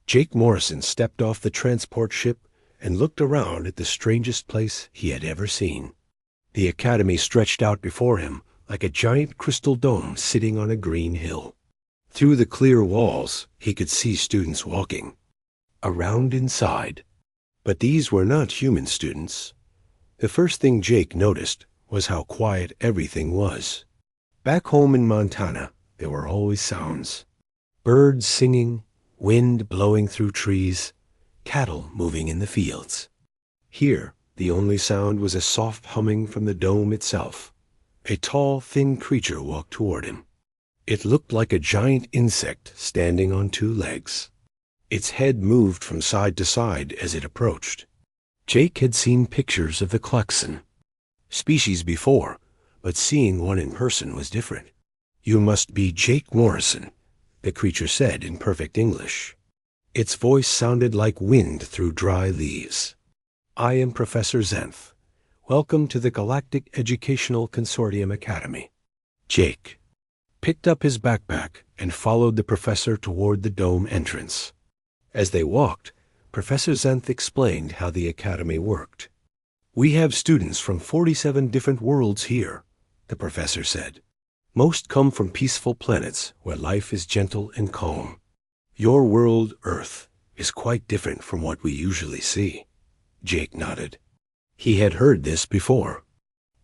Jake Morrison stepped off the transport ship and looked around at the strangest place he had ever seen. The academy stretched out before him like a giant crystal dome sitting on a green hill. Through the clear walls, he could see students walking around inside. But these were not human students. The first thing Jake noticed was how quiet everything was. Back home in Montana, there were always sounds. Birds singing, wind blowing through trees, cattle moving in the fields. Here, the only sound was a soft humming from the dome itself. A tall, thin creature walked toward him. It looked like a giant insect standing on two legs. Its head moved from side to side as it approached. Jake had seen pictures of the Klaxon species before, but seeing one in person was different. "You must be Jake Morrison," the creature said in perfect English. Its voice sounded like wind through dry leaves. "I am Professor Zenth. Welcome to the Galactic Educational Consortium Academy." Jake picked up his backpack and followed the professor toward the dome entrance. As they walked, Professor Zenth explained how the academy worked. "We have students from 47 different worlds here," the professor said. "Most come from peaceful planets where life is gentle and calm. Your world, Earth, is quite different from what we usually see." Jake nodded. He had heard this before.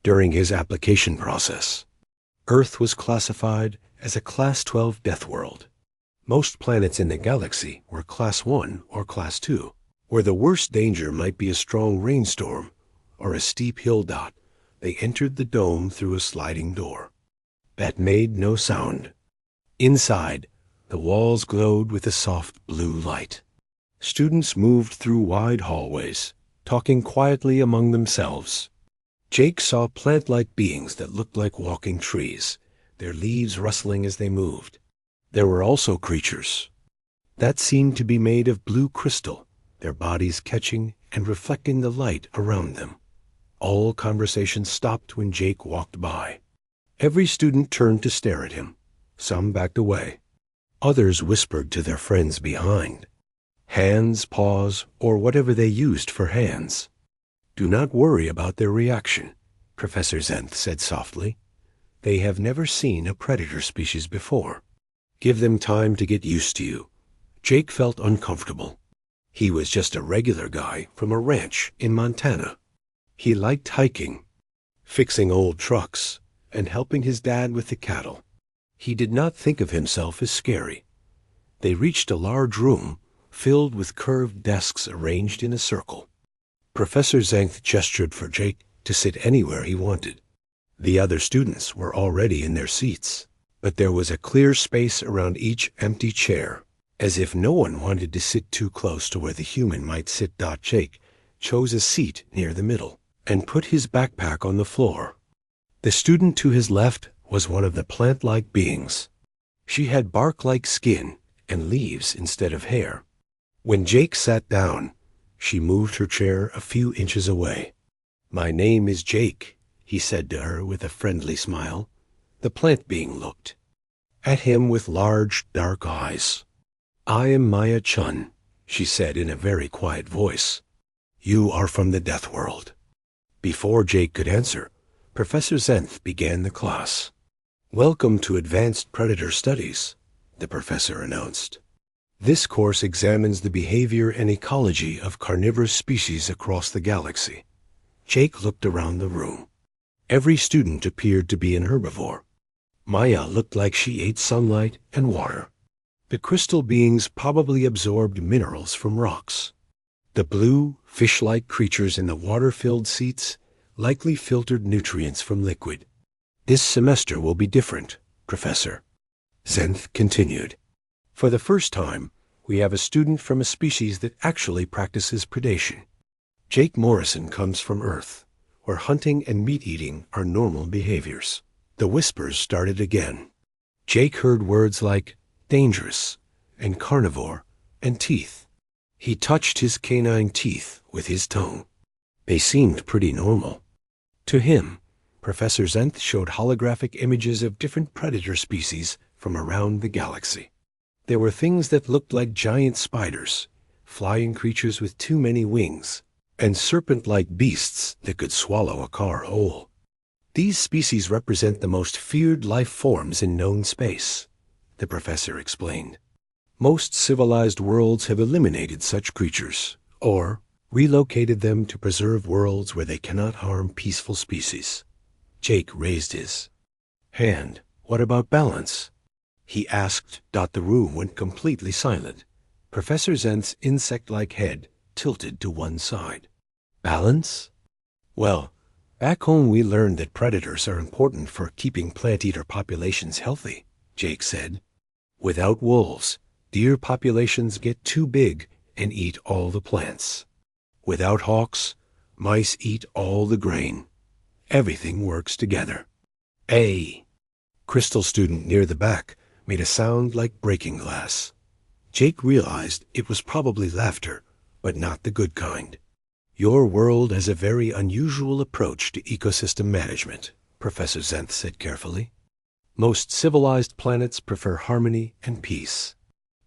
During his application process, Earth was classified as a Class 12 death world. Most planets in the galaxy were Class 1 or Class 2, where the worst danger might be a strong rainstorm or a steep hill dot. They entered the dome through a sliding door that made no sound. Inside, the walls glowed with a soft blue light. Students moved through wide hallways, talking quietly among themselves. Jake saw plant-like beings that looked like walking trees, their leaves rustling as they moved. There were also creatures that seemed to be made of blue crystal, their bodies catching and reflecting the light around them. All conversation stopped when Jake walked by. Every student turned to stare at him. Some backed away. Others whispered to their friends behind. Hands, paws, or whatever they used for hands. "Do not worry about their reaction," Professor Zenth said softly. "They have never seen a predator species before. Give them time to get used to you." Jake felt uncomfortable. He was just a regular guy from a ranch in Montana. He liked hiking, fixing old trucks, and helping his dad with the cattle. He did not think of himself as scary. They reached a large room filled with curved desks arranged in a circle. Professor Zenth gestured for Jake to sit anywhere he wanted. The other students were already in their seats, but there was a clear space around each empty chair, as if no one wanted to sit too close to where the human might sit. Jake chose a seat near the middle and put his backpack on the floor. The student to his left was one of the plant-like beings. She had bark-like skin and leaves instead of hair. When Jake sat down, she moved her chair a few inches away. "My name is Jake," he said to her with a friendly smile. The plant being looked at him with large, dark eyes. "I am Maya Chun," she said in a very quiet voice. "You are from the Death World." Before Jake could answer, Professor Zenth began the class. "Welcome to Advanced Predator Studies," the professor announced. "This course examines the behavior and ecology of carnivorous species across the galaxy." Jake looked around the room. Every student appeared to be an herbivore. Maya looked like she ate sunlight and water. The crystal beings probably absorbed minerals from rocks. The blue, fish-like creatures in the water-filled seats likely filtered nutrients from liquid. "This semester will be different, Professor," Zenth continued. "For the first time, we have a student from a species that actually practices predation. Jake Morrison comes from Earth, where hunting and meat-eating are normal behaviors." The whispers started again. Jake heard words like dangerous and carnivore and teeth. He touched his canine teeth with his tongue. They seemed pretty normal. To him, Professor Zenth showed holographic images of different predator species from around the galaxy. There were things that looked like giant spiders, flying creatures with too many wings, and serpent-like beasts that could swallow a car whole. These species represent the most feared life forms in known space, the professor explained. Most civilized worlds have eliminated such creatures, or relocated them to preserve worlds where they cannot harm peaceful species. Jake raised his hand. What about balance? He asked. The room went completely silent. Professor Zenth's insect-like head tilted to one side. Balance? Well, back home we learned that predators are important for keeping plant-eater populations healthy, Jake said. Without wolves, deer populations get too big and eat all the plants. Without hawks, mice eat all the grain. Everything works together. A crystal student near the back made a sound like breaking glass. Jake realized it was probably laughter, but not the good kind. Your world has a very unusual approach to ecosystem management, Professor Zenth said carefully. Most civilized planets prefer harmony and peace.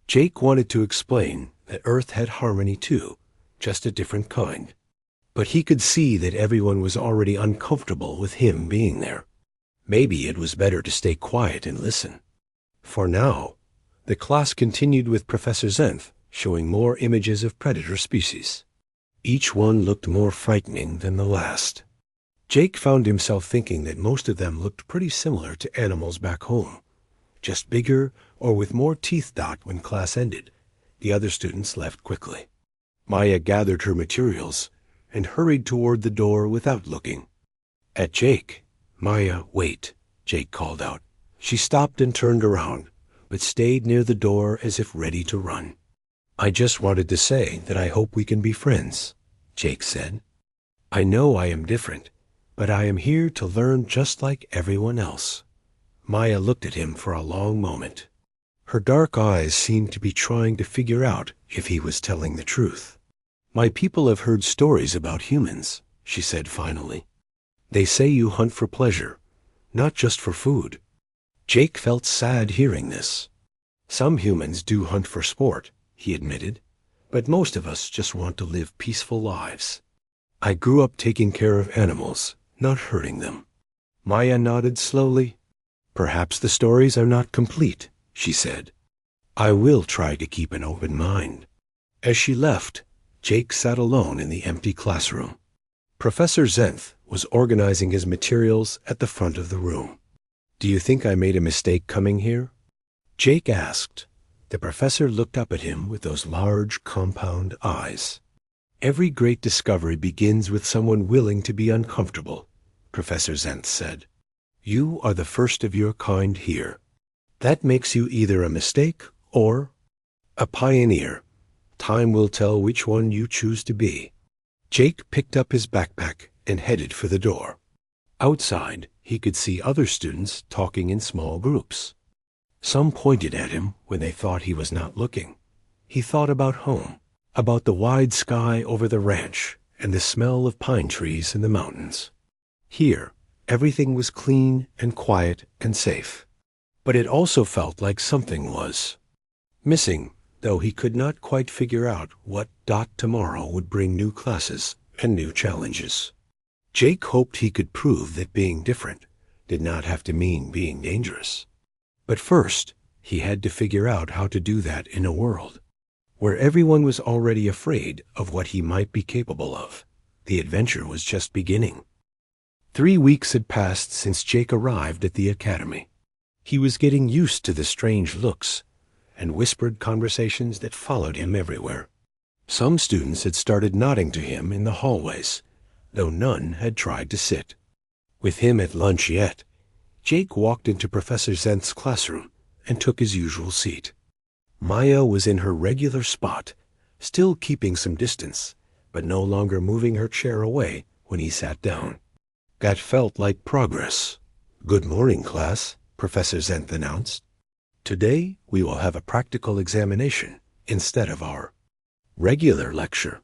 Jake wanted to explain that Earth had harmony too, just a different kind. But he could see that everyone was already uncomfortable with him being there. Maybe it was better to stay quiet and listen. For now, the class continued with Professor Zenth, showing more images of predator species. Each one looked more frightening than the last. Jake found himself thinking that most of them looked pretty similar to animals back home, just bigger or with more teeth. When class ended, the other students left quickly. Maya gathered her materials and hurried toward the door without looking. At Jake, Maya, wait, Jake called out. She stopped and turned around, but stayed near the door as if ready to run. I just wanted to say that I hope we can be friends, Jake said. I know I am different, but I am here to learn just like everyone else. Maya looked at him for a long moment. Her dark eyes seemed to be trying to figure out if he was telling the truth. My people have heard stories about humans, she said finally. They say you hunt for pleasure, not just for food. Jake felt sad hearing this. Some humans do hunt for sport, he admitted, but most of us just want to live peaceful lives. I grew up taking care of animals, not hurting them. Maya nodded slowly. Perhaps the stories are not complete, she said. I will try to keep an open mind. As she left, Jake sat alone in the empty classroom. Professor Zenth was organizing his materials at the front of the room. Do you think I made a mistake coming here? Jake asked. The professor looked up at him with those large, compound eyes. Every great discovery begins with someone willing to be uncomfortable, Professor Zenth said. You are the first of your kind here. That makes you either a mistake or a pioneer. Time will tell which one you choose to be. Jake picked up his backpack and headed for the door. Outside, he could see other students talking in small groups. Some pointed at him when they thought he was not looking. He thought about home, about the wide sky over the ranch and the smell of pine trees in the mountains. Here, everything was clean and quiet and safe. But it also felt like something was missing, though he could not quite figure out what tomorrow would bring new classes and new challenges. Jake hoped he could prove that being different did not have to mean being dangerous. But first, he had to figure out how to do that in a world where everyone was already afraid of what he might be capable of. The adventure was just beginning. 3 weeks had passed since Jake arrived at the academy. He was getting used to the strange looks and whispered conversations that followed him everywhere. Some students had started nodding to him in the hallways, though none had tried to sit with him at lunch yet. Jake walked into Professor Zenth's classroom and took his usual seat. Maya was in her regular spot, still keeping some distance, but no longer moving her chair away when he sat down. That felt like progress. Good morning, class, Professor Zenth announced. Today we will have a practical examination instead of our regular lecture.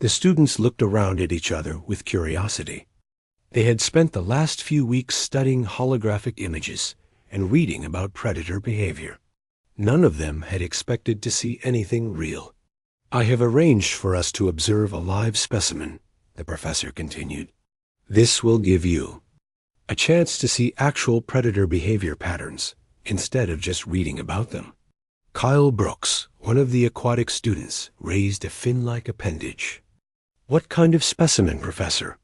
The students looked around at each other with curiosity. They had spent the last few weeks studying holographic images and reading about predator behavior. None of them had expected to see anything real. "I have arranged for us to observe a live specimen," the professor continued. "This will give you a chance to see actual predator behavior patterns instead of just reading about them." Kyle Brooks, one of the aquatic students, raised a fin-like appendage. "What kind of specimen, Professor?"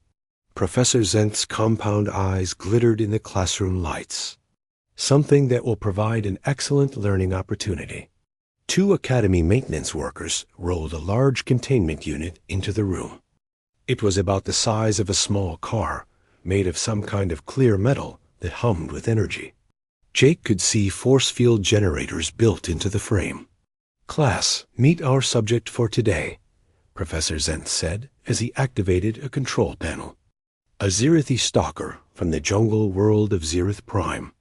Professor Zenth's compound eyes glittered in the classroom lights. "Something that will provide an excellent learning opportunity." Two Academy maintenance workers rolled a large containment unit into the room. It was about the size of a small car, made of some kind of clear metal that hummed with energy. Jake could see force field generators built into the frame. "Class, meet our subject for today," Professor Zenth said as he activated a control panel. "A Zirithi stalker from the jungle world of Zirith Prime."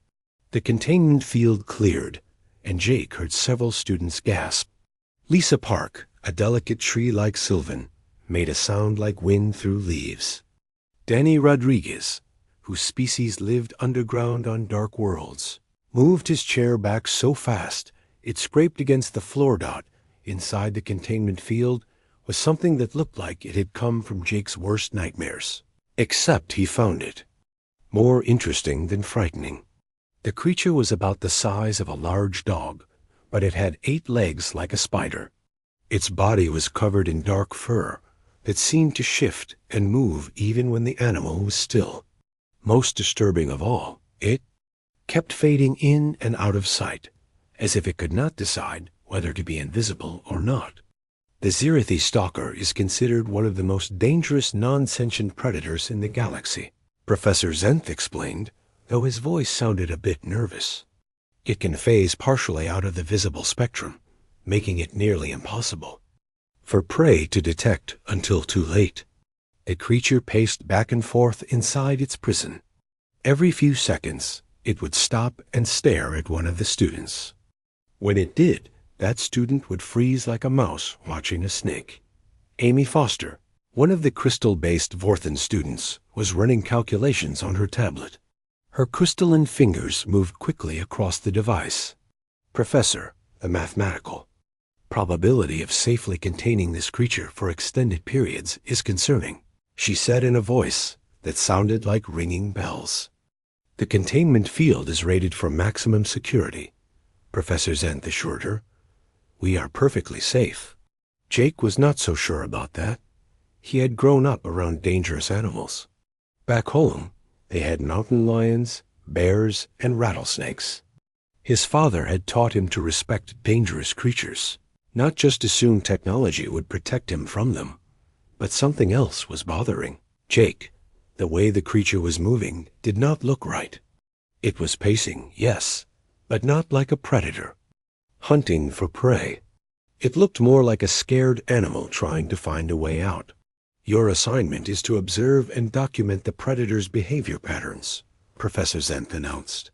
The containment field cleared, and Jake heard several students gasp. Lisa Park, a delicate tree-like sylvan, made a sound like wind through leaves. Danny Rodriguez, whose species lived underground on dark worlds, moved his chair back so fast it scraped against the floor dot inside the containment field was something that looked like it had come from Jake's worst nightmares. Except he found it more interesting than frightening. The creature was about the size of a large dog, but it had 8 legs like a spider. Its body was covered in dark fur that seemed to shift and move even when the animal was still. Most disturbing of all, it kept fading in and out of sight, as if it could not decide whether to be invisible or not. The Zirithi stalker is considered one of the most dangerous non-sentient predators in the galaxy, Professor Zenth explained, though his voice sounded a bit nervous. It can phase partially out of the visible spectrum, making it nearly impossible for prey to detect until too late. The creature paced back and forth inside its prison. Every few seconds, it would stop and stare at one of the students. When it did, that student would freeze like a mouse watching a snake. Amy Foster, one of the crystal-based Vorthan students, was running calculations on her tablet. Her crystalline fingers moved quickly across the device. "Professor, the mathematical probability of safely containing this creature for extended periods is concerning," she said in a voice that sounded like ringing bells. "The containment field is rated for maximum security," Professor Zenth assured her. "We are perfectly safe." Jake was not so sure about that. He had grown up around dangerous animals. Back home, they had mountain lions, bears, and rattlesnakes. His father had taught him to respect dangerous creatures, not just assume technology would protect him from them. But something else was bothering Jake. The way the creature was moving did not look right. It was pacing, yes, but not like a predator, hunting for prey. It looked more like a scared animal trying to find a way out. "Your assignment is to observe and document the predator's behavior patterns," Professor Zenth announced.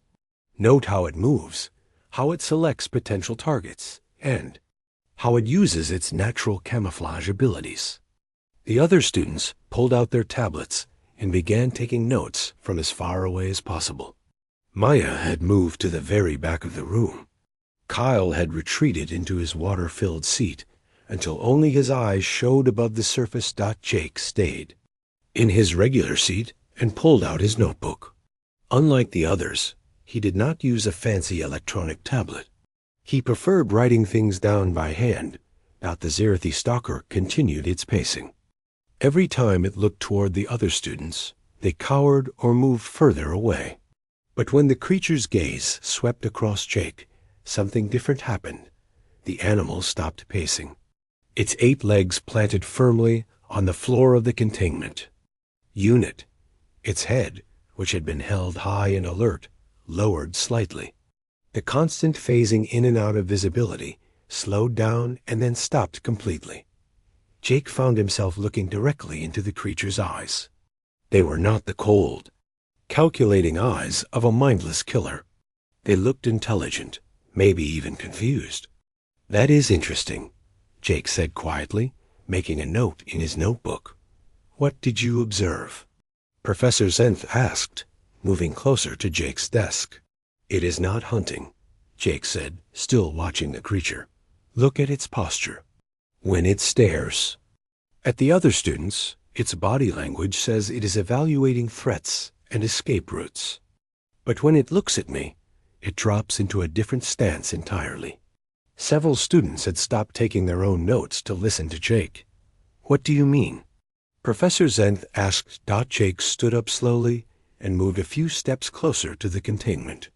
"Note how it moves, how it selects potential targets, and how it uses its natural camouflage abilities." The other students pulled out their tablets and began taking notes from as far away as possible. Maya had moved to the very back of the room. Kyle had retreated into his water-filled seat until only his eyes showed above the surface. Jake stayed in his regular seat and pulled out his notebook. Unlike the others, he did not use a fancy electronic tablet. He preferred writing things down by hand. The Zirithi stalker continued its pacing. Every time it looked toward the other students, they cowered or moved further away. But when the creature's gaze swept across Jake, something different happened. The animal stopped pacing. Its 8 legs planted firmly on the floor of the containment unit. Its head, which had been held high and alert, lowered slightly. The constant phasing in and out of visibility slowed down and then stopped completely. Jake found himself looking directly into the creature's eyes. They were not the cold, calculating eyes of a mindless killer. They looked intelligent, maybe even confused. "That is interesting," Jake said quietly, making a note in his notebook. "What did you observe?" Professor Zenth asked, moving closer to Jake's desk. "It is not hunting," Jake said, still watching the creature. Look at its posture. When it stares at the other students, its body language says it is evaluating threats and escape routes. But when it looks at me, it drops into a different stance entirely. Several students had stopped taking their own notes to listen to Jake. What do you mean? Professor Zenth asked. Jake stood up slowly and moved a few steps closer to the containment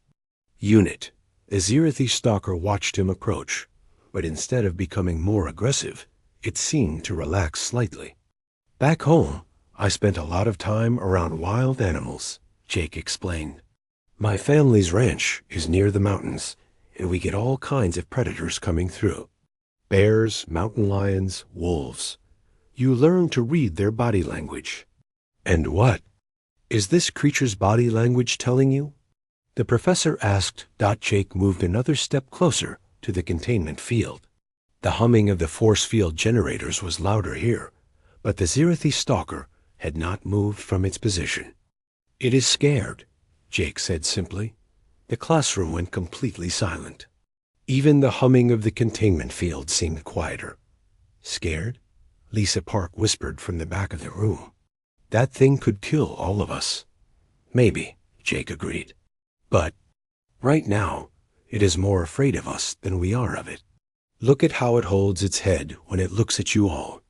unit. The Zerathi stalker watched him approach, but instead of becoming more aggressive, it seemed to relax slightly. Back home, I spent a lot of time around wild animals, Jake explained. My family's ranch is near the mountains, and we get all kinds of predators coming through. Bears, mountain lions, wolves. You learn to read their body language. And what is this creature's body language telling you? The professor asked. Jake moved another step closer to the containment field. The humming of the force field generators was louder here, but the Zerathi stalker had not moved from its position. It is scared, Jake said simply. The classroom went completely silent. Even the humming of the containment field seemed quieter. Scared? Lisa Park whispered from the back of the room. That thing could kill all of us. Maybe, Jake agreed. But right now, it is more afraid of us than we are of it. Look at how it holds its head when it looks at you all.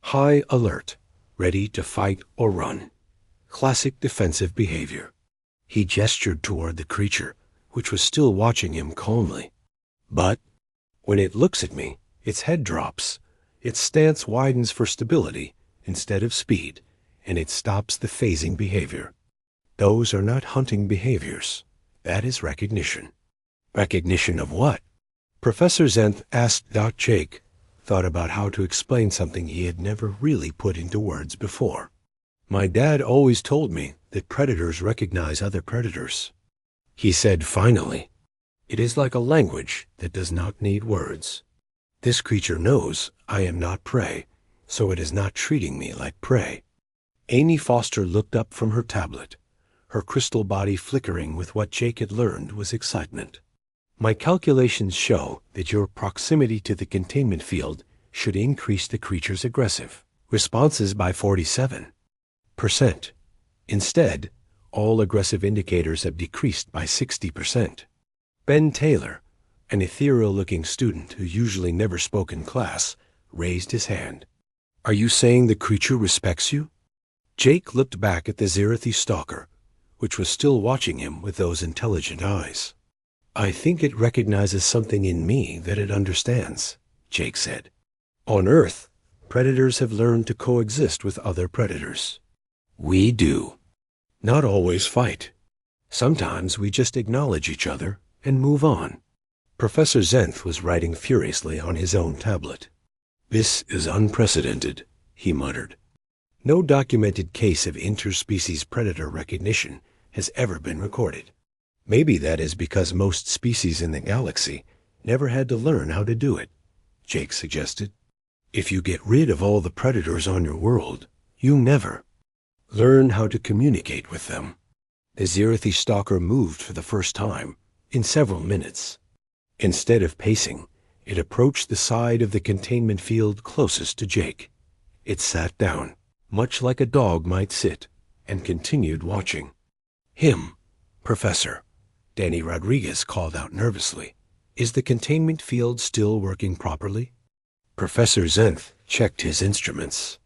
High alert, ready to fight or run. Classic defensive behavior. He gestured toward the creature, which was still watching him calmly. But when it looks at me, its head drops. Its stance widens for stability instead of speed, and it stops the phasing behavior. Those are not hunting behaviors. That is recognition. Recognition of what? Professor Zenth asked. Jake thought about how to explain something he had never really put into words before. My dad always told me that predators recognize other predators. He said finally, it is like a language that does not need words. This creature knows I am not prey, so it is not treating me like prey. Amy Foster looked up from her tablet. Her crystal body flickering with what Jake had learned was excitement. My calculations show that your proximity to the containment field should increase the creature's aggressive responses by 47%. Instead, all aggressive indicators have decreased by 60%. Ben Taylor, an ethereal-looking student who usually never spoke in class, raised his hand. Are you saying the creature respects you? Jake looked back at the Zerathi stalker, which was still watching him with those intelligent eyes. I think it recognizes something in me that it understands, Jake said. On Earth, predators have learned to coexist with other predators. We do. Not always fight. Sometimes we just acknowledge each other and move on. Professor Zenth was writing furiously on his own tablet. This is unprecedented, he muttered. No documented case of interspecies predator recognition has ever been recorded. Maybe that is because most species in the galaxy never had to learn how to do it, Jake suggested. If you get rid of all the predators on your world, you never learn how to communicate with them. The Zerathi stalker moved for the first time in several minutes. Instead of pacing, it approached the side of the containment field closest to Jake. It sat down, much like a dog might sit, and continued watching. Him, Professor, Danny Rodriguez called out nervously. Is the containment field still working properly? Professor Zenth checked his instruments.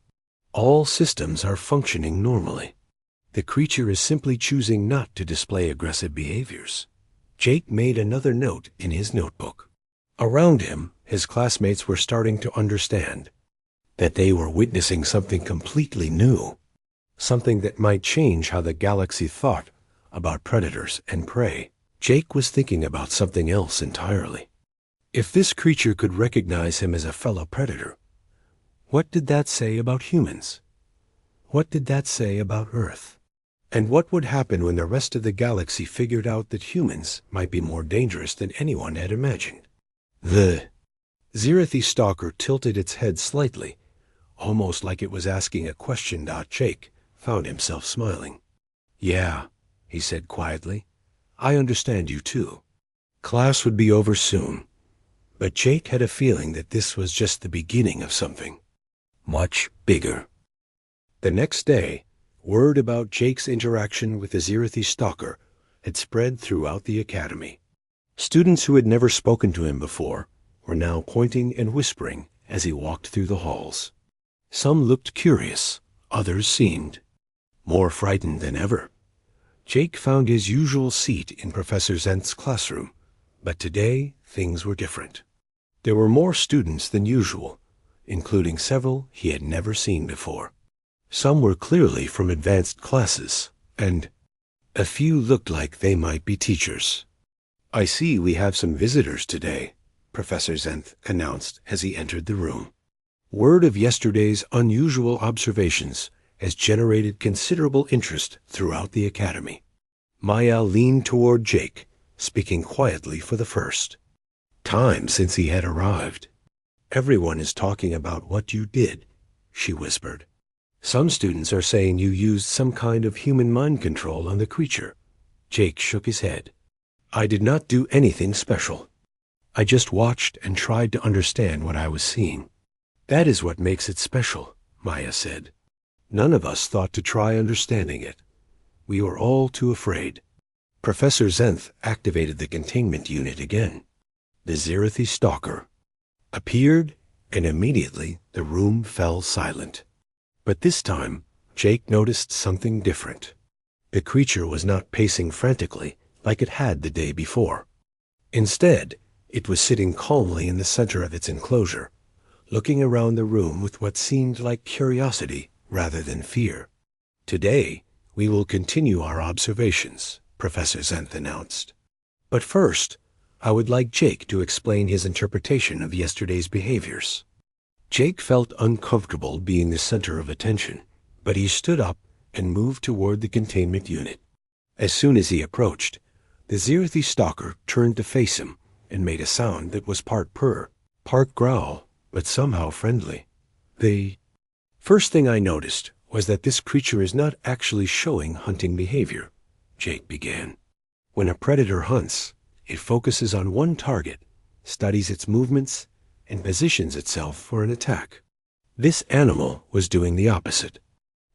All systems are functioning normally. The creature is simply choosing not to display aggressive behaviors. Jake made another note in his notebook. Around him, his classmates were starting to understand that they were witnessing something completely new, something that might change how the galaxy thought about predators and prey. Jake was thinking about something else entirely. If this creature could recognize him as a fellow predator, what did that say about humans? What did that say about Earth? And what would happen when the rest of the galaxy figured out that humans might be more dangerous than anyone had imagined? The Zerathi stalker tilted its head slightly, almost like it was asking a question. Jake found himself smiling. Yeah, he said quietly. I understand you too. Class would be over soon, but Jake had a feeling that this was just the beginning of something much bigger. The next day, word about Jake's interaction with the Zirathi stalker had spread throughout the academy. Students who had never spoken to him before were now pointing and whispering as he walked through the halls. Some looked curious, others seemed more frightened than ever. Jake found his usual seat in Professor Zenth's classroom, but today things were different. There were more students than usual, including several he had never seen before. Some were clearly from advanced classes, and a few looked like they might be teachers. "I see we have some visitors today," Professor Zenth announced as he entered the room. Word of yesterday's unusual observations has generated considerable interest throughout the academy. Maya leaned toward Jake, speaking quietly for the first time since he had arrived. "Everyone is talking about what you did," she whispered. "Some students are saying you used some kind of human mind control on the creature." Jake shook his head. "I did not do anything special. I just watched and tried to understand what I was seeing." "That is what makes it special," Maya said. "None of us thought to try understanding it. We were all too afraid." Professor Zenth activated the containment unit again. The Zirathi stalker appeared, and immediately the room fell silent. But this time, Jake noticed something different. The creature was not pacing frantically like it had the day before. Instead, it was sitting calmly in the center of its enclosure, looking around the room with what seemed like curiosity rather than fear. "Today, we will continue our observations," Professor Zenth announced. "But first, I would like Jake to explain his interpretation of yesterday's behaviors." Jake felt uncomfortable being the center of attention, but he stood up and moved toward the containment unit. As soon as he approached, the Zirathi stalker turned to face him and made a sound that was part purr, part growl, but somehow friendly. "The first thing I noticed was that this creature is not actually showing hunting behavior," Jake began. "When a predator hunts, it focuses on one target, studies its movements, and positions itself for an attack. This animal was doing the opposite."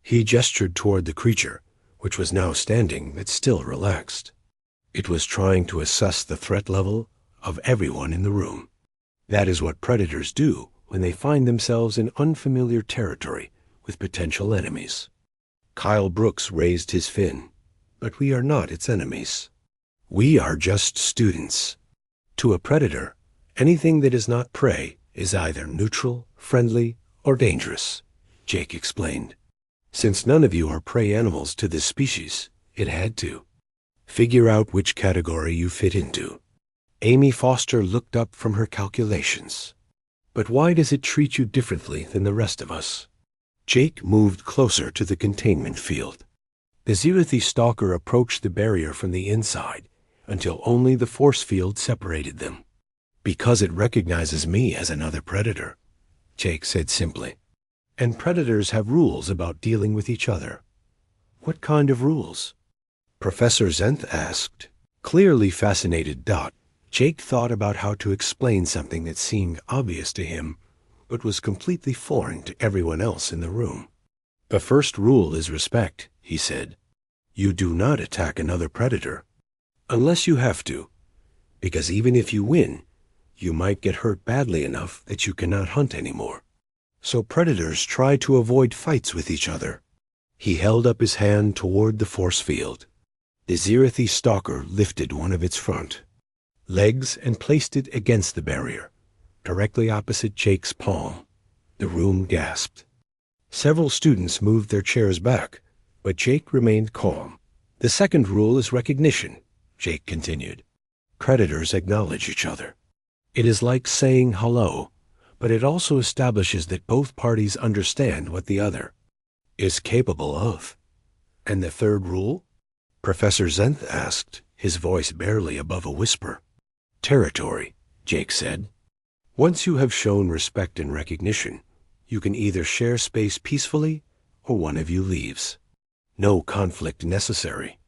He gestured toward the creature, which was now standing but still relaxed. It was trying to assess the threat level of everyone in the room. That is what predators do when they find themselves in unfamiliar territory with potential enemies. Kyle Brooks raised his fin. "But we are not its enemies. We are just students. To a predator, anything that is not prey is either neutral, friendly, or dangerous," Jake explained. "Since none of you are prey animals to this species, it had to. Figure out which category you fit into." Amy Foster looked up from her calculations. "But why does it treat you differently than the rest of us?" Jake moved closer to the containment field. The Zirathi stalker approached the barrier from the inside until only the force field separated them. "Because it recognizes me as another predator," Jake said simply. "And predators have rules about dealing with each other." "What kind of rules?" Professor Zenth asked. Clearly fascinated, Jake thought about how to explain something that seemed obvious to him, but was completely foreign to everyone else in the room. "The first rule is respect," he said. "You do not attack another predator, unless you have to, because even if you win, you might get hurt badly enough that you cannot hunt anymore. So predators try to avoid fights with each other." He held up his hand toward the force field. The Zirathi stalker lifted one of its front legs and placed it against the barrier, directly opposite Jake's palm. The room gasped. Several students moved their chairs back, but Jake remained calm. "The second rule is recognition," Jake continued. "Predators acknowledge each other. It is like saying hello, but it also establishes that both parties understand what the other is capable of." "And the third rule?" Professor Zenth asked, his voice barely above a whisper. "Territory," Jake said. "Once you have shown respect and recognition, you can either share space peacefully or one of you leaves. No conflict necessary."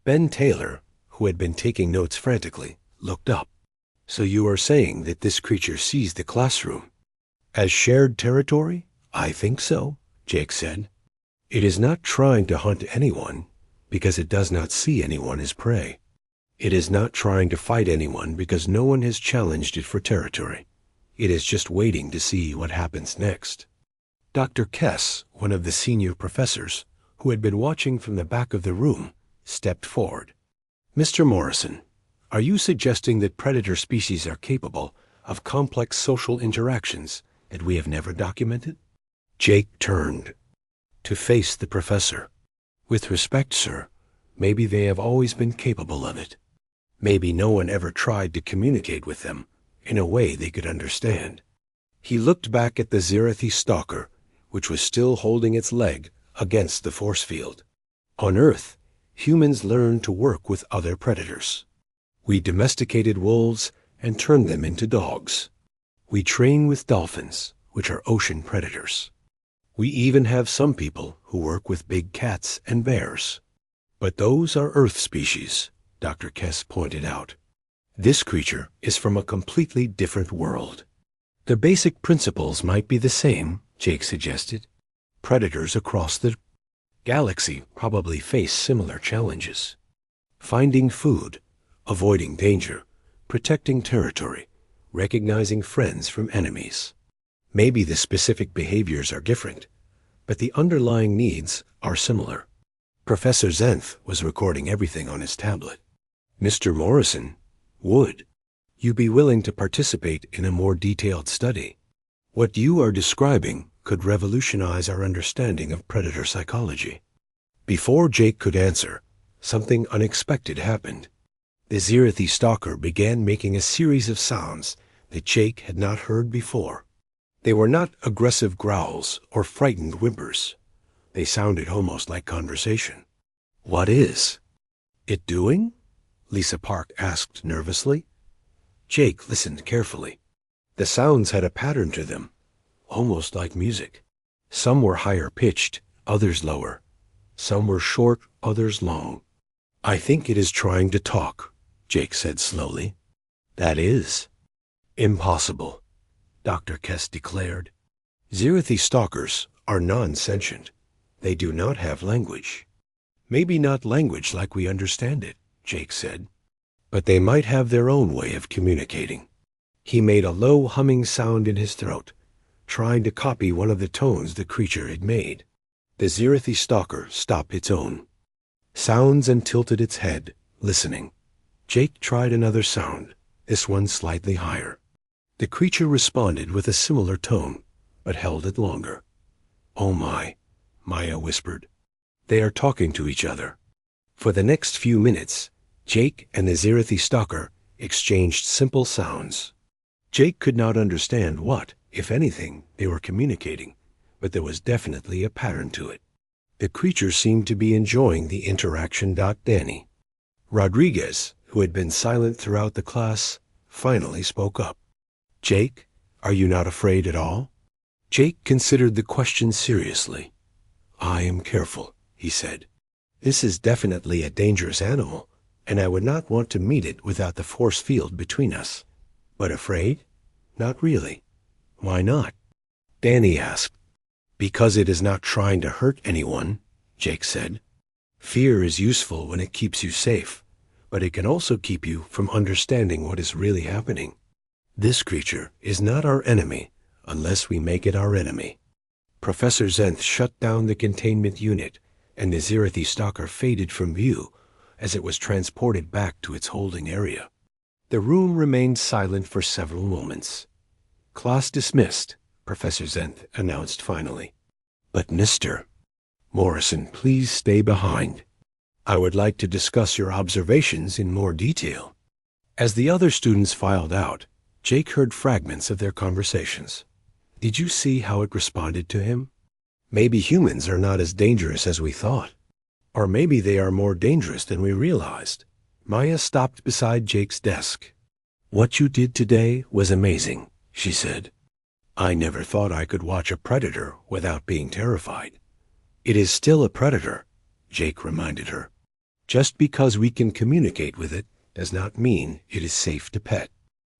Ben Taylor, who had been taking notes frantically, looked up. So you are saying that this creature sees the classroom as shared territory? I think so, Jake said. It is not trying to hunt anyone because it does not see anyone as prey. It is not trying to fight anyone because no one has challenged it for territory. It is just waiting to see what happens next. Dr. Kess, one of the senior professors, who had been watching from the back of the room, stepped forward. Mr. Morrison, are you suggesting that predator species are capable of complex social interactions that we have never documented? Jake turned to face the professor. With respect, sir, maybe they have always been capable of it. Maybe no one ever tried to communicate with them in a way they could understand. He looked back at the Zerathi stalker, which was still holding its leg against the force field. On Earth, humans learned to work with other predators. We domesticated wolves and turned them into dogs. We train with dolphins, which are ocean predators. We even have some people who work with big cats and bears. But those are Earth species, Dr. Kess pointed out. This creature is from a completely different world. The basic principles might be the same, Jake suggested. Predators across the galaxy probably face similar challenges. Finding food, avoiding danger, protecting territory, recognizing friends from enemies. Maybe the specific behaviors are different, but the underlying needs are similar. Professor Zenth was recording everything on his tablet. Mr. Morrison, would you be willing to participate in a more detailed study? What you are describing could revolutionize our understanding of predator psychology. Before Jake could answer, something unexpected happened. The Zerathi stalker began making a series of sounds that Jake had not heard before. They were not aggressive growls or frightened whimpers. They sounded almost like conversation. What is it doing? Lisa Park asked nervously. Jake listened carefully. The sounds had a pattern to them, almost like music. Some were higher pitched, others lower. Some were short, others long. I think it is trying to talk, Jake said slowly. That is impossible, Dr. Kess declared. Zerathi stalkers are non-sentient. They do not have language. Maybe not language like we understand it, Jake said, but they might have their own way of communicating. He made a low humming sound in his throat, trying to copy one of the tones the creature had made. The Zerathi stalker stopped its own sounds and tilted its head, listening. Jake tried another sound, this one slightly higher. The creature responded with a similar tone, but held it longer. Oh my, Maya whispered. They are talking to each other. For the next few minutes, Jake and the Zerathi stalker exchanged simple sounds. Jake could not understand what, if anything, they were communicating, but there was definitely a pattern to it. The creature seemed to be enjoying the interaction. Danny Rodriguez, who had been silent throughout the class, finally spoke up. Jake, are you not afraid at all? Jake considered the question seriously. I am careful, he said. This is definitely a dangerous animal, and I would not want to meet it without the force field between us. But afraid? Not really. Why not? Danny asked. Because it is not trying to hurt anyone, Jake said. Fear is useful when it keeps you safe, but it can also keep you from understanding what is really happening. This creature is not our enemy unless we make it our enemy. Professor Zenth shut down the containment unit, and the Zerathi stalker faded from view as it was transported back to its holding area. The room remained silent for several moments. Class dismissed, Professor Zenth announced finally. But Mr. Morrison, please stay behind. I would like to discuss your observations in more detail. As the other students filed out, Jake heard fragments of their conversations. Did you see how it responded to him? Maybe humans are not as dangerous as we thought. Or maybe they are more dangerous than we realized. Maya stopped beside Jake's desk. What you did today was amazing, she said. I never thought I could watch a predator without being terrified. It is still a predator, Jake reminded her. Just because we can communicate with it does not mean it is safe to pet.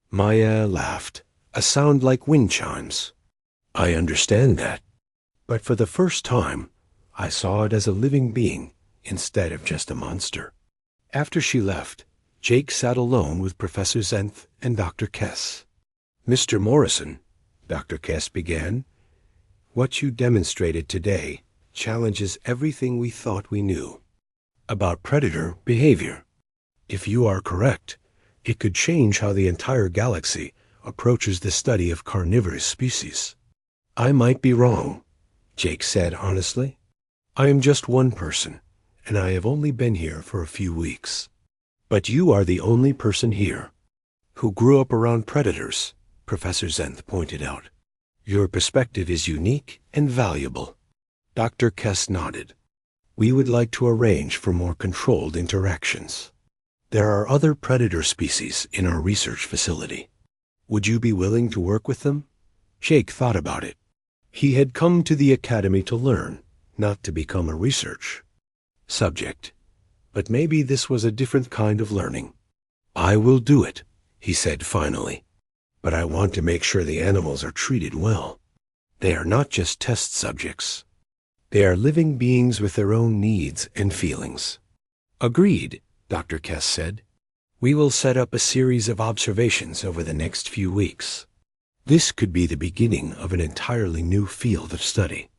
Maya laughed, a sound like wind chimes. I understand that. But for the first time, I saw it as a living being instead of just a monster. After she left, Jake sat alone with Professor Zenth and Dr. Kess. Mr. Morrison, Dr. Kess began, what you demonstrated today challenges everything we thought we knew about predator behavior. If you are correct, it could change how the entire galaxy approaches the study of carnivorous species. I might be wrong, Jake said honestly. I am just one person, and I have only been here for a few weeks. But you are the only person here who grew up around predators, Professor Zenth pointed out. Your perspective is unique and valuable. Dr. Kess nodded. We would like to arrange for more controlled interactions. There are other predator species in our research facility. Would you be willing to work with them? Jake thought about it. He had come to the academy to learn, not to become a research subject. But maybe this was a different kind of learning. I will do it, he said finally. But I want to make sure the animals are treated well. They are not just test subjects. They are living beings with their own needs and feelings. Agreed, Dr. Kess said. We will set up a series of observations over the next few weeks. This could be the beginning of an entirely new field of study.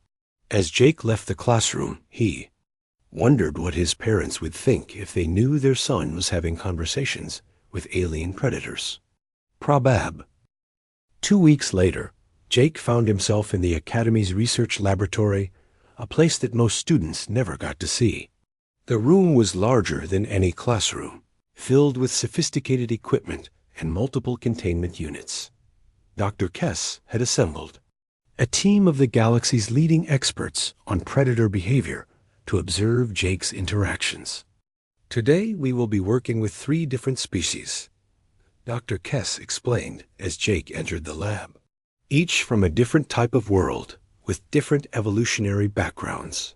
As Jake left the classroom, he wondered what his parents would think if they knew their son was having conversations with alien predators. Probab. 2 weeks later, Jake found himself in the Academy's research laboratory, a place that most students never got to see. The room was larger than any classroom, filled with sophisticated equipment and multiple containment units. Dr. Kess had assembled a team of the galaxy's leading experts on predator behavior to observe Jake's interactions. Today we will be working with 3 different species, Dr. Kess explained as Jake entered the lab. Each from a different type of world, with different evolutionary backgrounds.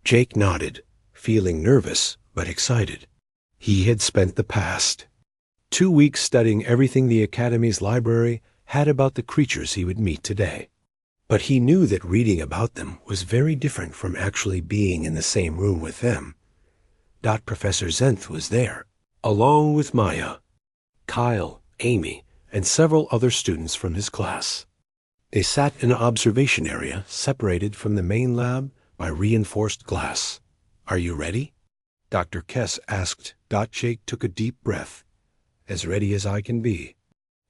Jake nodded, feeling nervous but excited. He had spent the past 2 weeks studying everything the Academy's library had about the creatures he would meet today. But he knew that reading about them was very different from actually being in the same room with them. Professor Zenth was there, along with Maya, Kyle, Amy, and several other students from his class. They sat in an observation area separated from the main lab by reinforced glass. Are you ready? Dr. Kess asked. Jake took a deep breath. As ready as I can be.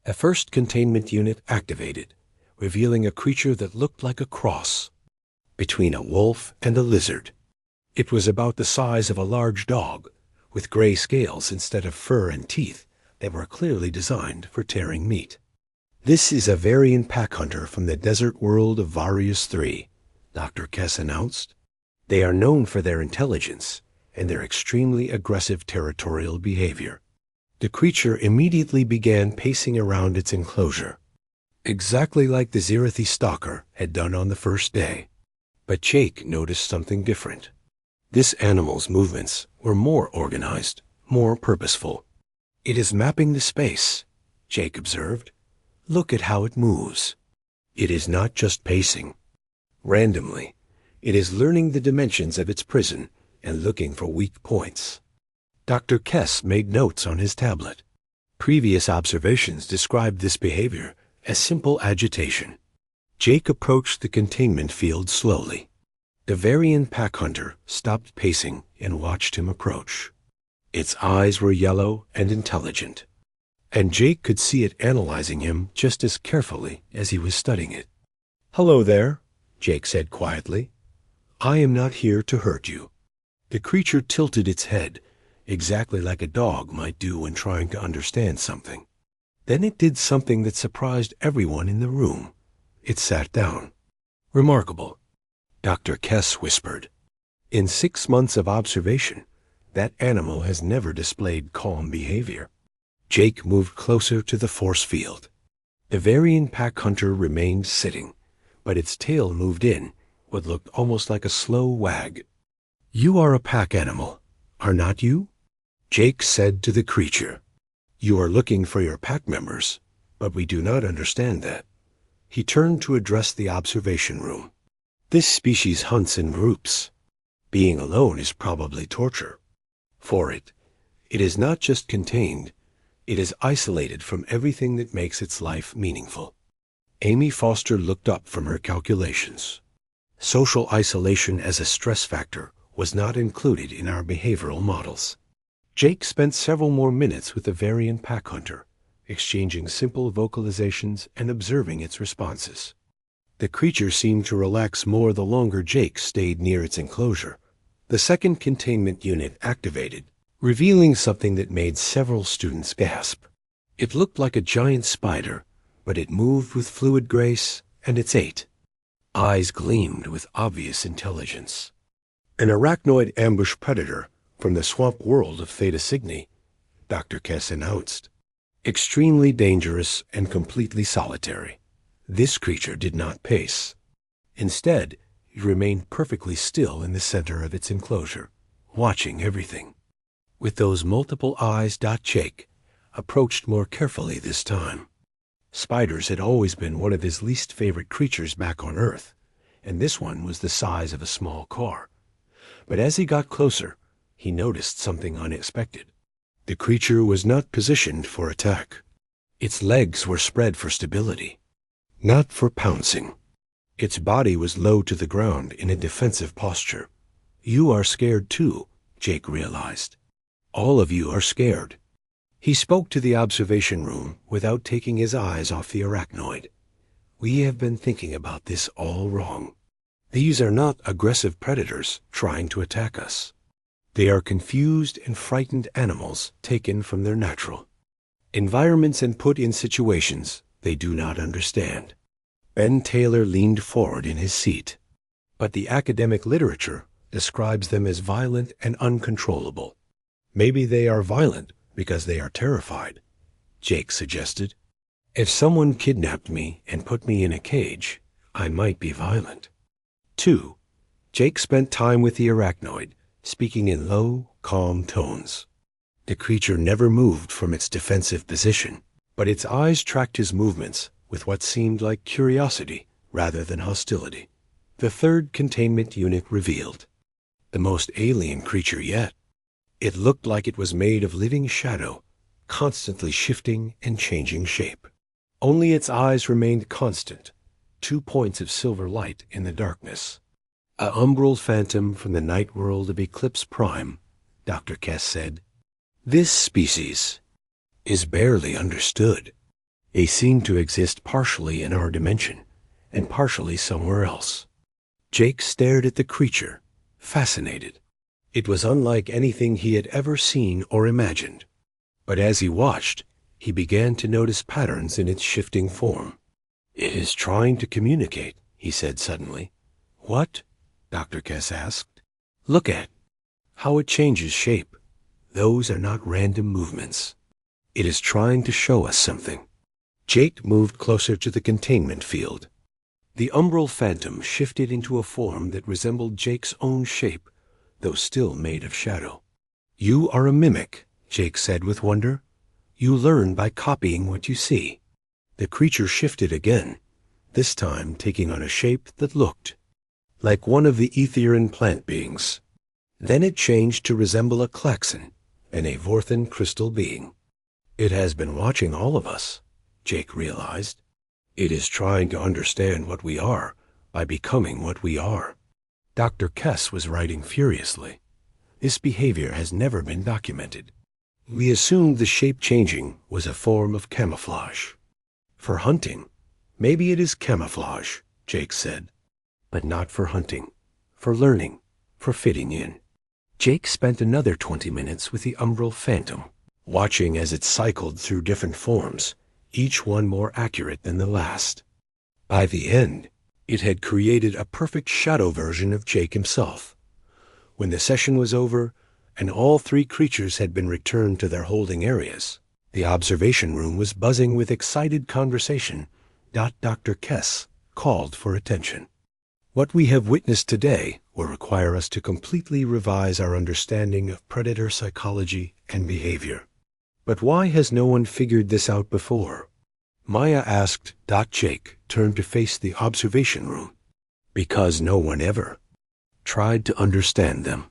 A first containment unit activated, revealing a creature that looked like a cross between a wolf and a lizard. It was about the size of a large dog, with gray scales instead of fur and teeth that were clearly designed for tearing meat. This is a variant pack hunter from the desert world of Varius III, Dr. Kess announced. They are known for their intelligence and their extremely aggressive territorial behavior. The creature immediately began pacing around its enclosure, exactly like the Zirathi stalker had done on the first day. But Jake noticed something different. This animal's movements were more organized, more purposeful. It is mapping the space, Jake observed. Look at how it moves. It is not just pacing randomly. It is learning the dimensions of its prison and looking for weak points. Dr. Kess made notes on his tablet. Previous observations described this behavior as simple agitation. Jake approached the containment field slowly. The Varian pack hunter stopped pacing and watched him approach. Its eyes were yellow and intelligent, and Jake could see it analyzing him just as carefully as he was studying it. Hello there, Jake said quietly. I am not here to hurt you. The creature tilted its head, exactly like a dog might do when trying to understand something. Then it did something that surprised everyone in the room. It sat down. Remarkable, Dr. Kess whispered. In 6 months of observation, that animal has never displayed calm behavior. Jake moved closer to the force field. The Varian pack hunter remained sitting, but its tail moved in, what looked almost like a slow wag. You are a pack animal, are not you? Jake said to the creature. You are looking for your pack members, but we do not understand that. He turned to address the observation room. This species hunts in groups. Being alone is probably torture. For it is not just contained, it is isolated from everything that makes its life meaningful. Amy Foster looked up from her calculations. Social isolation as a stress factor was not included in our behavioral models. Jake spent several more minutes with the variant pack hunter, exchanging simple vocalizations and observing its responses. The creature seemed to relax more the longer Jake stayed near its enclosure. The second containment unit activated, revealing something that made several students gasp. It looked like a giant spider, but it moved with fluid grace, and its eyes gleamed with obvious intelligence. An arachnoid ambush predator from the swamp world of Theta Cygni, Dr. Kess announced. Extremely dangerous and completely solitary. This creature did not pace. Instead, it remained perfectly still in the center of its enclosure, watching everything. With those multiple eyes, Jake approached more carefully this time. Spiders had always been one of his least favorite creatures back on Earth, and this one was the size of a small car. But as he got closer, he noticed something unexpected. The creature was not positioned for attack. Its legs were spread for stability, not for pouncing. Its body was low to the ground in a defensive posture. You are scared too, Jake realized. All of you are scared. He spoke to the observation room without taking his eyes off the arachnoid. We have been thinking about this all wrong. These are not aggressive predators trying to attack us. They are confused and frightened animals taken from their natural environments and put in situations they do not understand. Ben Taylor leaned forward in his seat. But the academic literature describes them as violent and uncontrollable. Maybe they are violent because they are terrified, Jake suggested. If someone kidnapped me and put me in a cage, I might be violent. 2. Jake spent time with the arachnoid, speaking in low, calm tones. The creature never moved from its defensive position, but its eyes tracked his movements with what seemed like curiosity rather than hostility. The third containment unit revealed. The most alien creature yet. It looked like it was made of living shadow, constantly shifting and changing shape. Only its eyes remained constant, 2 points of silver light in the darkness. A umbral phantom from the night world of Eclipse Prime, Dr. Kess said. This species is barely understood. They seem to exist partially in our dimension and partially somewhere else. Jake stared at the creature, fascinated. It was unlike anything he had ever seen or imagined. But as he watched, he began to notice patterns in its shifting form. It is trying to communicate, he said suddenly. What? Dr. Kess asked. Look at how it changes shape. Those are not random movements. It is trying to show us something. Jake moved closer to the containment field. The umbral phantom shifted into a form that resembled Jake's own shape, though still made of shadow. You are a mimic, Jake said with wonder. You learn by copying what you see. The creature shifted again, this time taking on a shape that looked like one of the Aetherian plant beings. Then it changed to resemble a klaxon, an Avorthan crystal being. It has been watching all of us, Jake realized. It is trying to understand what we are by becoming what we are. Dr. Kess was writing furiously. This behavior has never been documented. We assumed the shape changing was a form of camouflage. For hunting, maybe it is camouflage, Jake said. But not for hunting, for learning, for fitting in. Jake spent another 20 minutes with the umbral phantom, watching as it cycled through different forms, each one more accurate than the last. By the end, it had created a perfect shadow version of Jake himself. When the session was over, and all 3 creatures had been returned to their holding areas, the observation room was buzzing with excited conversation. Dr. Kess called for attention. What we have witnessed today will require us to completely revise our understanding of predator psychology and behavior. But why has no one figured this out before? Maya asked. Jake turned to face the observation room. Because no one ever tried to understand them.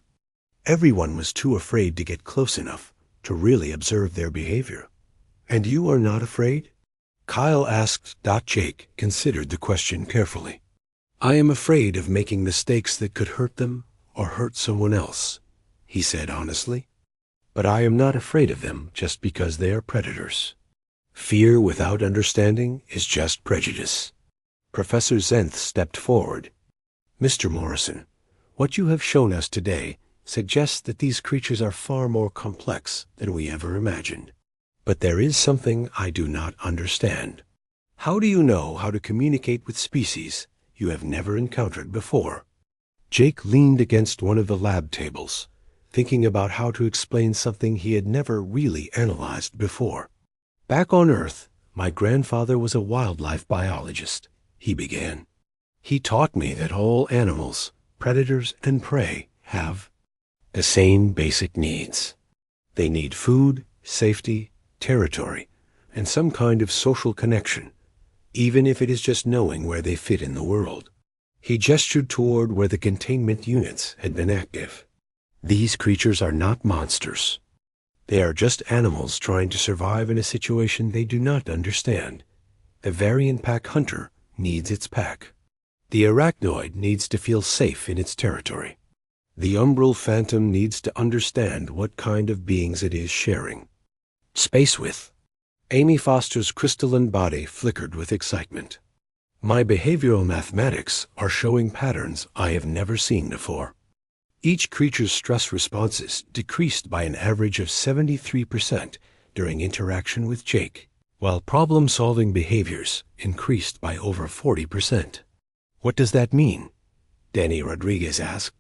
Everyone was too afraid to get close enough to really observe their behavior. And you are not afraid? Kyle asked. Jake considered the question carefully. I am afraid of making mistakes that could hurt them or hurt someone else, he said honestly. But I am not afraid of them just because they are predators. Fear without understanding is just prejudice. Professor Zenth stepped forward. Mr. Morrison, what you have shown us today suggests that these creatures are far more complex than we ever imagined. But there is something I do not understand. How do you know how to communicate with species you have never encountered before? Jake leaned against one of the lab tables, thinking about how to explain something he had never really analyzed before. Back on Earth, my grandfather was a wildlife biologist, he began. He taught me that all animals, predators and prey, have the same basic needs. They need food, safety, territory, and some kind of social connection, even if it is just knowing where they fit in the world. He gestured toward where the containment units had been active. These creatures are not monsters. They are just animals trying to survive in a situation they do not understand. The variant pack hunter needs its pack. The arachnoid needs to feel safe in its territory. The umbral phantom needs to understand what kind of beings it is sharing space with. Amy Foster's crystalline body flickered with excitement. My behavioral mathematics are showing patterns I have never seen before. Each creature's stress responses decreased by an average of 73% during interaction with Jake, while problem-solving behaviors increased by over 40%. What does that mean? Danny Rodriguez asked.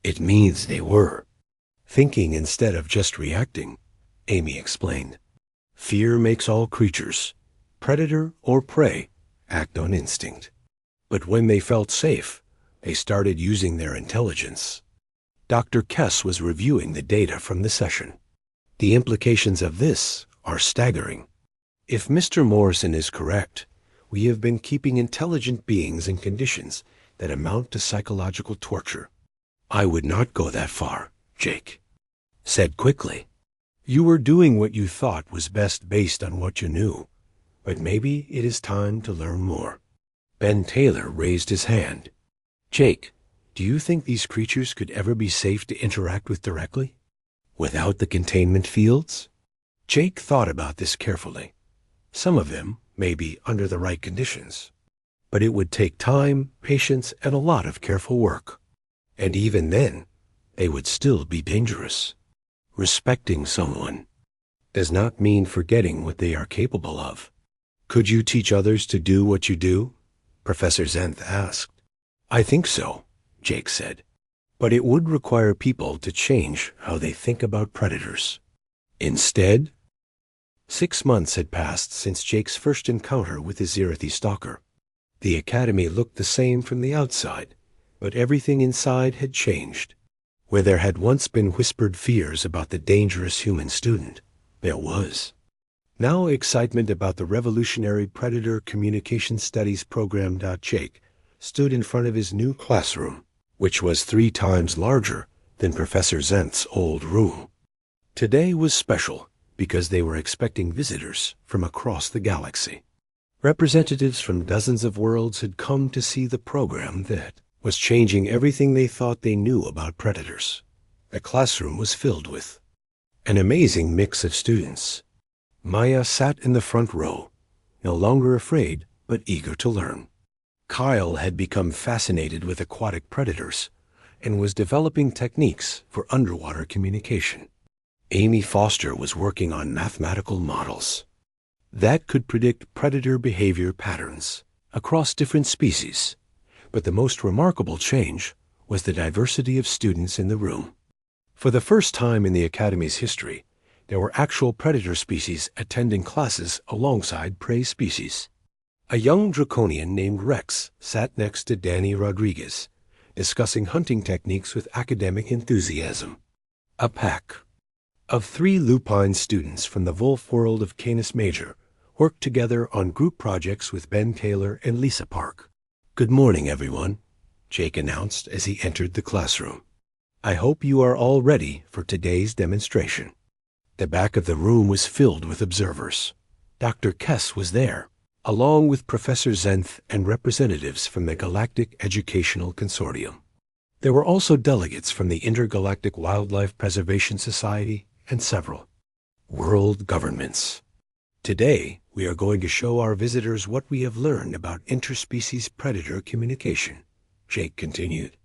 It means they were thinking instead of just reacting, Amy explained. Fear makes all creatures, predator or prey, act on instinct. But when they felt safe, they started using their intelligence. Dr. Kess was reviewing the data from the session. The implications of this are staggering. If Mr. Morrison is correct, we have been keeping intelligent beings in conditions that amount to psychological torture. I would not go that far, Jake said quickly. You were doing what you thought was best based on what you knew, but maybe it is time to learn more. Ben Taylor raised his hand. Jake, do you think these creatures could ever be safe to interact with directly? Without the containment fields? Jake thought about this carefully. Some of them may be under the right conditions, but it would take time, patience, and a lot of careful work. And even then, they would still be dangerous. Respecting someone does not mean forgetting what they are capable of. Could you teach others to do what you do? Professor Zenth asked. I think so, Jake said. But it would require people to change how they think about predators. Instead, 6 months had passed since Jake's first encounter with the Zirathi stalker. The academy looked the same from the outside, but everything inside had changed. Where there had once been whispered fears about the dangerous human student, there was now excitement about the revolutionary Predator Communication Studies program. Jake stood in front of his new classroom, which was 3 times larger than Professor Zenth's old room. Today was special because they were expecting visitors from across the galaxy. Representatives from dozens of worlds had come to see the program that was changing everything they thought they knew about predators. The classroom was filled with an amazing mix of students. Maya sat in the front row, no longer afraid but eager to learn. Kyle had become fascinated with aquatic predators and was developing techniques for underwater communication. Amy Foster was working on mathematical models that could predict predator behavior patterns across different species. But the most remarkable change was the diversity of students in the room. For the first time in the Academy's history, there were actual predator species attending classes alongside prey species. A young draconian named Rex sat next to Danny Rodriguez, discussing hunting techniques with academic enthusiasm. A pack of 3 lupine students from the Wolf world of Canis Major worked together on group projects with Ben Taylor and Lisa Park. "Good morning, everyone," Jake announced as he entered the classroom. "I hope you are all ready for today's demonstration." The back of the room was filled with observers. Dr. Kess was there, along with Professor Zenth and representatives from the Galactic Educational Consortium. There were also delegates from the Intergalactic Wildlife Preservation Society and several world governments. "Today, we are going to show our visitors what we have learned about interspecies predator communication," Jake continued.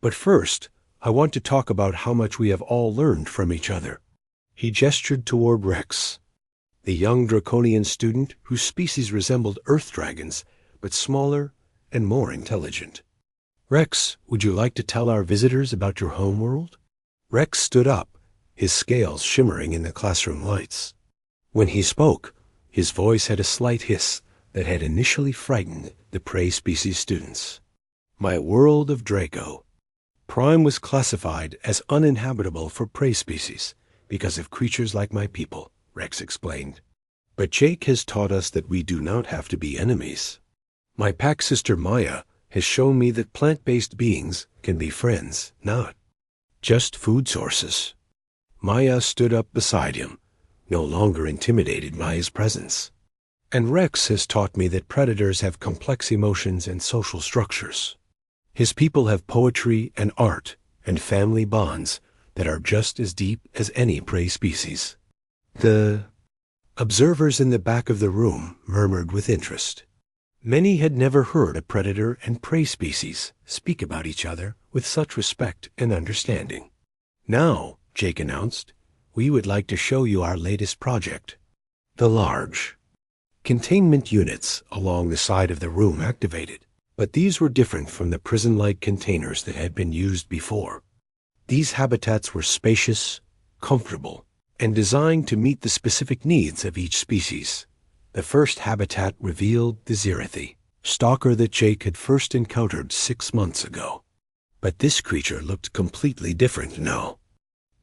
"But first, I want to talk about how much we have all learned from each other." He gestured toward Rex, the young draconian student whose species resembled Earth dragons, but smaller and more intelligent. "Rex, would you like to tell our visitors about your homeworld?" Rex stood up, his scales shimmering in the classroom lights. When he spoke, his voice had a slight hiss that had initially frightened the prey species students. "My world of Draco. Prime was classified as uninhabitable for prey species because of creatures like my people," Rex explained. "But Jake has taught us that we do not have to be enemies. My pack sister Maya has shown me that plant-based beings can be friends, not just food sources." Maya stood up beside him, no longer intimidated by his presence. "And Rex has taught me that predators have complex emotions and social structures. His people have poetry and art and family bonds that are just as deep as any prey species." The observers in the back of the room murmured with interest. Many had never heard a predator and prey species speak about each other with such respect and understanding. "Now," Jake announced, "we would like to show you our latest project." The large containment units along the side of the room activated, but these were different from the prison-like containers that had been used before. These habitats were spacious, comfortable, and designed to meet the specific needs of each species. The first habitat revealed the Zirithi, stalker that Jake had first encountered 6 months ago. But this creature looked completely different now.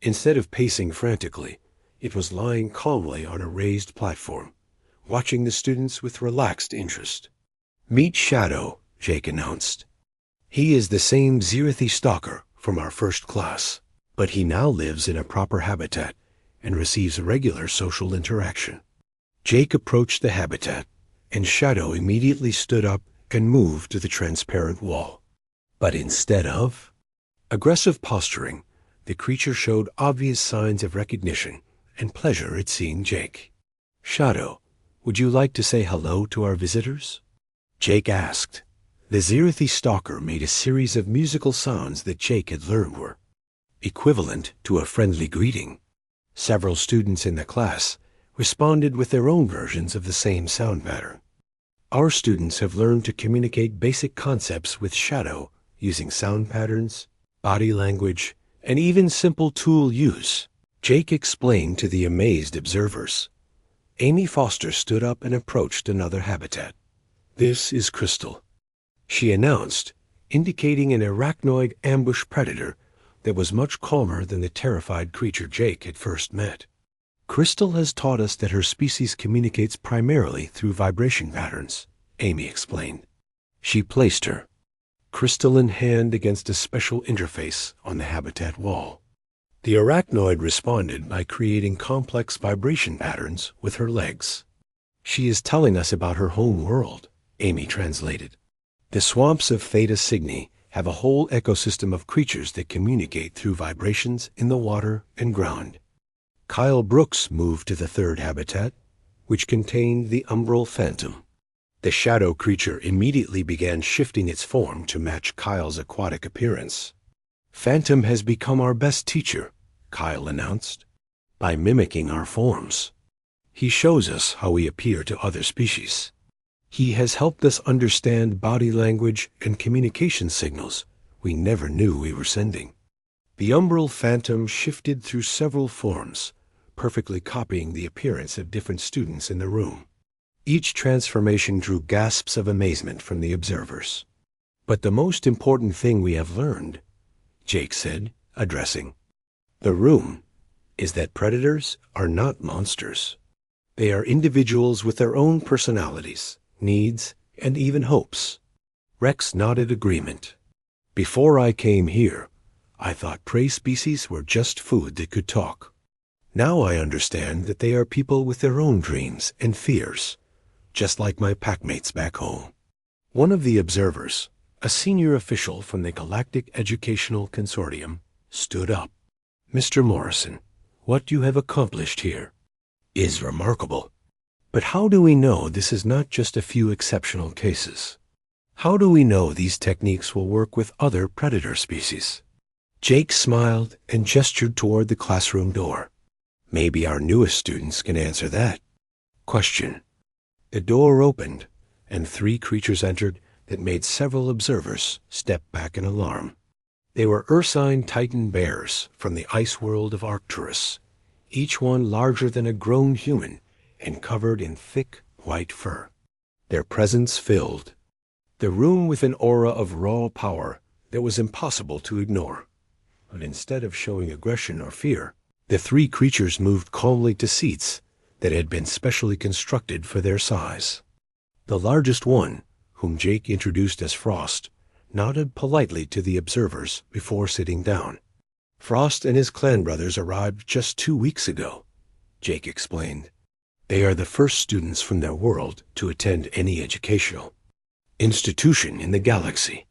Instead of pacing frantically, it was lying calmly on a raised platform, watching the students with relaxed interest. "Meet Shadow," Jake announced. "He is the same Zirithi stalker from our first class, but he now lives in a proper habitat and receives regular social interaction." Jake approached the habitat, and Shadow immediately stood up and moved to the transparent wall. But instead of aggressive posturing, the creature showed obvious signs of recognition and pleasure at seeing Jake. "Shadow, would you like to say hello to our visitors?" Jake asked. The Zirithi stalker made a series of musical sounds that Jake had learned were equivalent to a friendly greeting. Several students in the class responded with their own versions of the same sound pattern. Our students have learned to communicate basic concepts with Shadow using sound patterns, body language, and even simple tool use, Jake explained to the amazed observers. Amy Foster stood up and approached another habitat. "This is Crystal," she announced, indicating an arachnoid ambush predator that was much calmer than the terrified creature Jake had first met. "Crystal has taught us that her species communicates primarily through vibration patterns," Amy explained. She placed her, crystal in hand, against a special interface on the habitat wall. The arachnoid responded by creating complex vibration patterns with her legs. "She is telling us about her home world," Amy translated. "The swamps of Theta Cygni have a whole ecosystem of creatures that communicate through vibrations in the water and ground." Kyle Brooks moved to the third habitat, which contained the umbral phantom. The shadow creature immediately began shifting its form to match Kyle's aquatic appearance. "Phantom has become our best teacher," Kyle announced, "by mimicking our forms. He shows us how we appear to other species. He has helped us understand body language and communication signals we never knew we were sending." The umbral phantom shifted through several forms, perfectly copying the appearance of different students in the room. Each transformation drew gasps of amazement from the observers. "But the most important thing we have learned," Jake said, addressing the room, is that predators are not monsters. They are individuals with their own personalities, needs, and even hopes. Rex nodded agreement. Before I came here, I thought prey species were just food that could talk. Now I understand that they are people with their own dreams and fears, just like my packmates back home. One of the observers, a senior official from the Galactic Educational Consortium, stood up. Mr. Morrison, what you have accomplished here is remarkable. But how do we know this is not just a few exceptional cases? How do we know these techniques will work with other predator species? Jake smiled and gestured toward the classroom door. Maybe our newest students can answer that question. The door opened, and 3 creatures entered that made several observers step back in alarm. They were ursine titan bears from the ice world of Arcturus, each one larger than a grown human and covered in thick white fur. Their presence filled the room with an aura of raw power that was impossible to ignore. But instead of showing aggression or fear, the 3 creatures moved calmly to seats that had been specially constructed for their size. The largest one, whom Jake introduced as Frost, nodded politely to the observers before sitting down. Frost and his clan brothers arrived just 2 weeks ago, Jake explained. They are the first students from their world to attend any educational institution in the galaxy.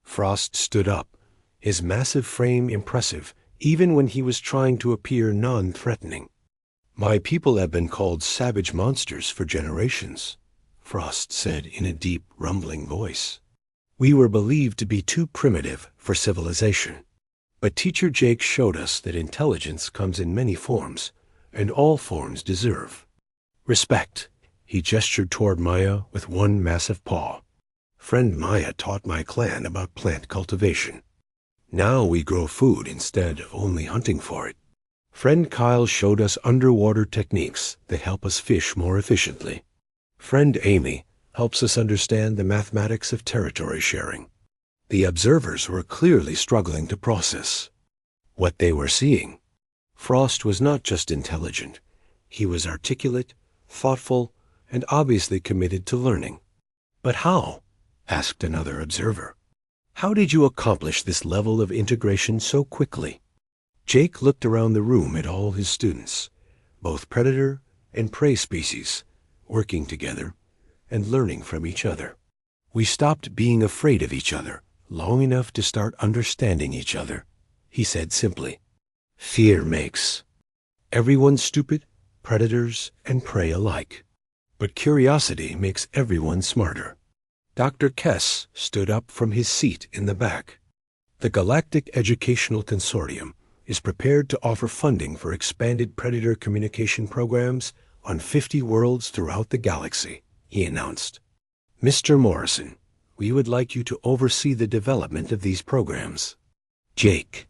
Frost stood up, his massive frame impressive even when he was trying to appear non-threatening. My people have been called savage monsters for generations, Frost said in a deep, rumbling voice. We were believed to be too primitive for civilization. But Teacher Jake showed us that intelligence comes in many forms, and all forms deserve respect. He gestured toward Maya with one massive paw. Friend Maya taught my clan about plant cultivation. Now we grow food instead of only hunting for it. Friend Kyle showed us underwater techniques that help us fish more efficiently. Friend Amy helps us understand the mathematics of territory sharing. The observers were clearly struggling to process what they were seeing. Frost was not just intelligent. He was articulate, thoughtful, and obviously committed to learning. But how? Asked another observer. How did you accomplish this level of integration so quickly? Jake looked around the room at all his students, both predator and prey species, working together and learning from each other. We stopped being afraid of each other long enough to start understanding each other, he said simply. Fear makes everyone stupid, predators and prey alike. But curiosity makes everyone smarter. Dr. Kess stood up from his seat in the back. The Galactic Educational Consortium is prepared to offer funding for expanded predator communication programs on 50 worlds throughout the galaxy, he announced. Mr. Morrison, we would like you to oversee the development of these programs. Jake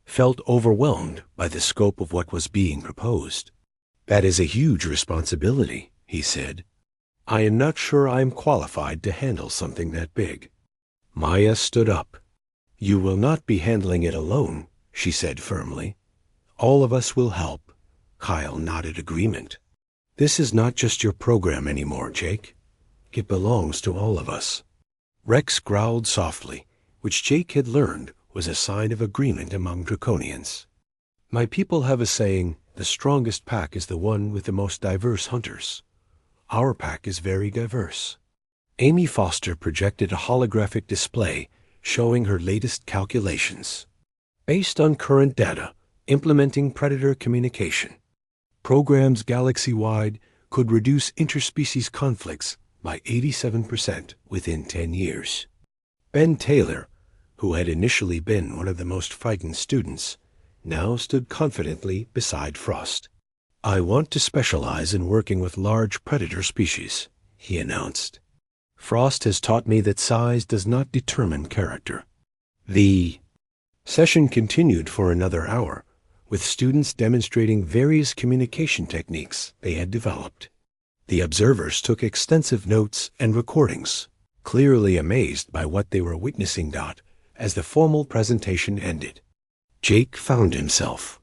felt overwhelmed by the scope of what was being proposed. That is a huge responsibility, he said. I am not sure I am qualified to handle something that big. Maya stood up. You will not be handling it alone, she said firmly. All of us will help. Kyle nodded agreement. This is not just your program anymore, Jake. It belongs to all of us. Rex growled softly, which Jake had learned was a sign of agreement among Draconians. My people have a saying, the strongest pack is the one with the most diverse hunters. Our pack is very diverse. Amy Foster projected a holographic display showing her latest calculations. Based on current data, implementing predator communication, programs galaxy-wide could reduce interspecies conflicts by 87% within 10 years. Ben Taylor, who had initially been one of the most frightened students, now stood confidently beside Frost. I want to specialize in working with large predator species, he announced. Frost has taught me that size does not determine character. The session continued for another hour, with students demonstrating various communication techniques they had developed. The observers took extensive notes and recordings, clearly amazed by what they were witnessing. As the formal presentation ended, Jake found himself